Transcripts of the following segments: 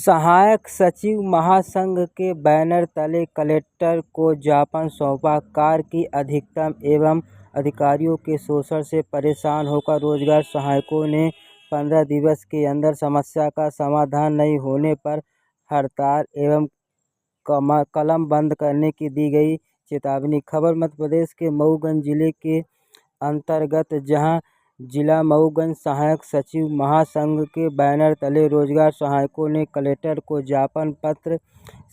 सहायक सचिव महासंघ के बैनर तले कलेक्टर को ज्ञापन सौंपा। कार्य की अधिकतम एवं अधिकारियों के शोषण से परेशान होकर रोजगार सहायकों ने 15 दिवस के अंदर समस्या का समाधान नहीं होने पर हड़ताल एवं कलम बंद करने की दी गई चेतावनी। खबर मध्य प्रदेश के मऊगंज जिले के अंतर्गत, जहां जिला मऊगंज सहायक सचिव महासंघ के बैनर तले रोजगार सहायकों ने कलेक्टर को ज्ञापन पत्र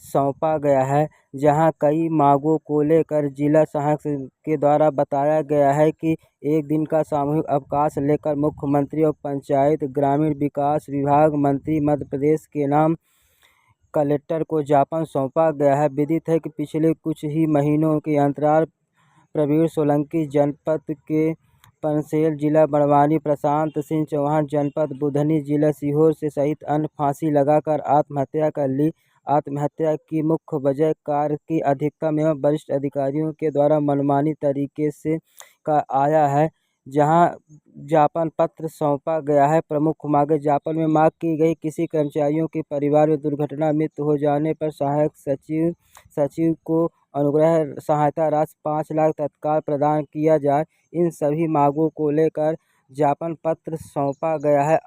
सौंपा गया है, जहां कई मांगों को लेकर जिला सहायक के द्वारा बताया गया है कि एक दिन का सामूहिक अवकाश लेकर मुख्यमंत्री और पंचायत ग्रामीण विकास विभाग मंत्री मध्य प्रदेश के नाम कलेक्टर को ज्ञापन सौंपा गया है। विदित है कि पिछले कुछ ही महीनों के अंतराल प्रवीण सोलंकी जनपद के पनसेल, जिला बड़वानी प्रशांत सिंह चौहान जनपद बुधनी, जिला सीहोर से सहित अन्य फांसी लगाकर आत्महत्या कर ली। आत्महत्या की मुख्य वजह कार्य की अधिकतम एवं वरिष्ठ अधिकारियों के द्वारा मनमानी तरीके से का आया है, जहां ज्ञापन पत्र सौंपा गया है। प्रमुख मांगे ज्ञापन में मांग की गई, किसी कर्मचारियों के परिवार में दुर्घटना मृत्यु हो जाने पर सहायक सचिव को अनुग्रह सहायता राशि 5 लाख तत्काल प्रदान किया जाए। इन सभी मांगों को लेकर ज्ञापन पत्र सौंपा गया है।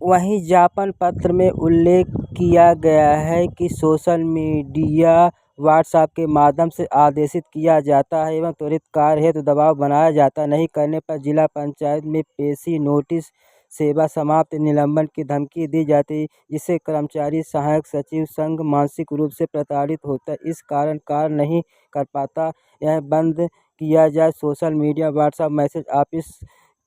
वहीं ज्ञापन पत्र में उल्लेख किया गया है कि सोशल मीडिया व्हाट्सएप के माध्यम से आदेशित किया जाता है एवं त्वरित कार्य हेतु दबाव बनाया जाता है। नहीं करने पर जिला पंचायत में पेशी नोटिस, सेवा समाप्त, निलंबन की धमकी दी जाती है, जिससे कर्मचारी सहायक सचिव संघ मानसिक रूप से प्रताड़ित होता है। इस कारण कार्य नहीं कर पाता। यह बंद किया जाए। Social media WhatsApp message office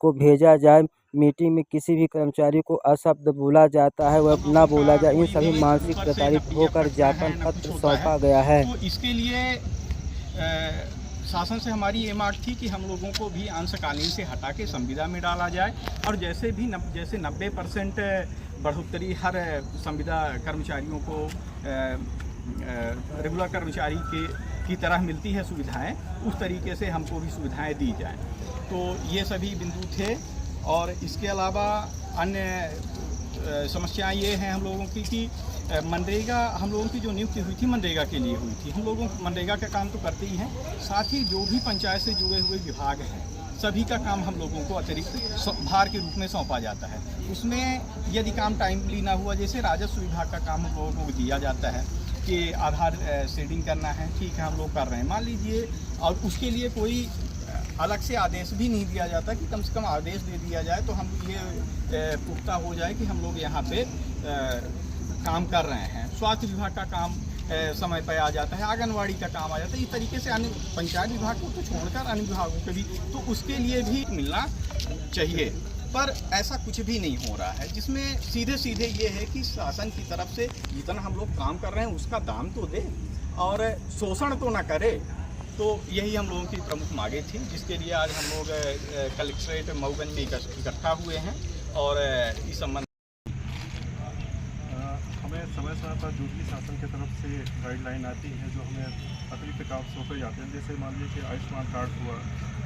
को भेजा जाए। मीटिंग में किसी भी कर्मचारी को अशब्द बोला जाता है वह न बोला जाए। इन सभी मानसिक प्रताड़ित होकर ज्ञापन पत्र सौंपा गया है। तो इसके लिए शासन से हमारी ये मांग थी कि हम लोगों को भी अंशकालीन से हटा के संविदा में डाला जाए और जैसे 90% बढ़ोतरी हर संविदा कर्मचारियों को रेगुलर कर्मचारी की तरह मिलती है सुविधाएं, उस तरीके से हमको भी सुविधाएं दी जाएं। तो ये सभी बिंदु थे। और इसके अलावा अन्य समस्याएं ये हैं हम लोगों की कि मनरेगा, हम लोगों की जो नियुक्ति हुई थी मनरेगा के लिए हुई थी। हम लोगों मनरेगा का काम तो करते ही हैं, साथ ही जो भी पंचायत से जुड़े हुए विभाग हैं सभी का काम हम लोगों को अतिरिक्त भार के रूप में सौंपा जाता है। उसमें यदि काम टाइमली ना हुआ, जैसे राजस्व विभाग का काम हम लोगों को दिया जाता है कि आधार सीडिंग करना है, ठीक है हम लोग कर रहे हैं मान लीजिए, और उसके लिए कोई अलग से आदेश भी नहीं दिया जाता कि कम से कम आदेश दे दिया जाए तो हम ये पुख्ता हो जाए कि हम लोग यहाँ पे काम कर रहे हैं। स्वास्थ्य विभाग का काम समय पर आ जाता है, आंगनवाड़ी का काम आ जाता है। इस तरीके से अन्य पंचायत विभाग को तो छोड़कर अन्य विभागों के भी, तो उसके लिए भी मिलना चाहिए, पर ऐसा कुछ भी नहीं हो रहा है। जिसमें सीधे ये है कि शासन की तरफ से जितना हम लोग काम कर रहे हैं उसका दाम तो दे और शोषण तो ना करे। तो यही हम लोगों की प्रमुख मांगे थी, जिसके लिए आज हम लोग कलेक्ट्रेट मऊगंज में इकट्ठा हुए हैं। और इस संबंध हमें समय पर जो भी शासन की तरफ से गाइडलाइन आती है, जो हमें अतिरिक्त काम सौंपे जाते हैं, जैसे मान लीजिए कि आयुष्मान कार्ड हुआ,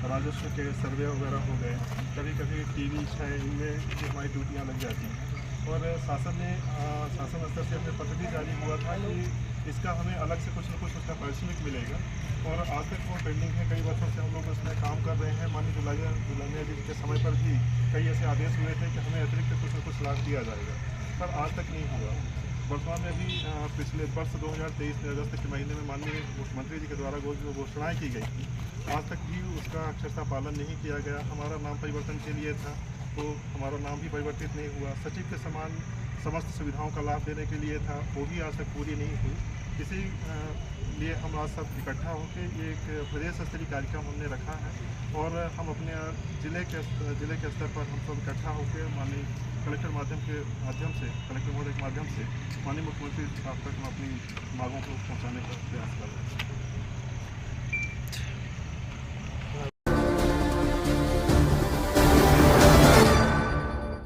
राजस्व के सर्वे वगैरह हो गए, कभी टीवी है, इनमें जो हमारी ड्यूटियाँ लग जाती हैं। और शासन स्तर से हमें पत्र भी जारी हुआ था कि इसका हमें अलग से कुछ न कुछ उसका पारिश्रमिक मिलेगा, और आज तक वो पेंडिंग है। कई वर्षों से हम लोग उसमें काम कर रहे हैं। माननीय जुलानिया जी के समय पर भी कई ऐसे आदेश हुए थे कि हमें अतिरिक्त कुछ न कुछ लाभ दिया जाएगा, पर आज तक नहीं हुआ। वर्तमान में भी पिछले वर्ष 2023 में अगस्त के महीने में माननीय मुख्यमंत्री जी के द्वारा जो घोषणाएँ की गई थी, आज तक भी उसका अक्षरशः पालन नहीं किया गया। हमारा नाम परिवर्तन के लिए था तो हमारा नाम भी परिवर्तित नहीं हुआ। सचिव के समान समस्त सुविधाओं का लाभ देने के लिए था, वो भी आज तक पूरी नहीं हुई। इसी लिए हम आज सब इकट्ठा होकर ये एक प्रदेश स्तरीय कार्यक्रम हमने रखा है और हम अपने जिले के स्तर पर हम सब इकट्ठा होकर माननीय कलेक्टर महोदय के माध्यम से माननीय मुख्यमंत्री साहब तक हम अपनी मांगों को पहुंचाने का प्रयास कर रहे हैं।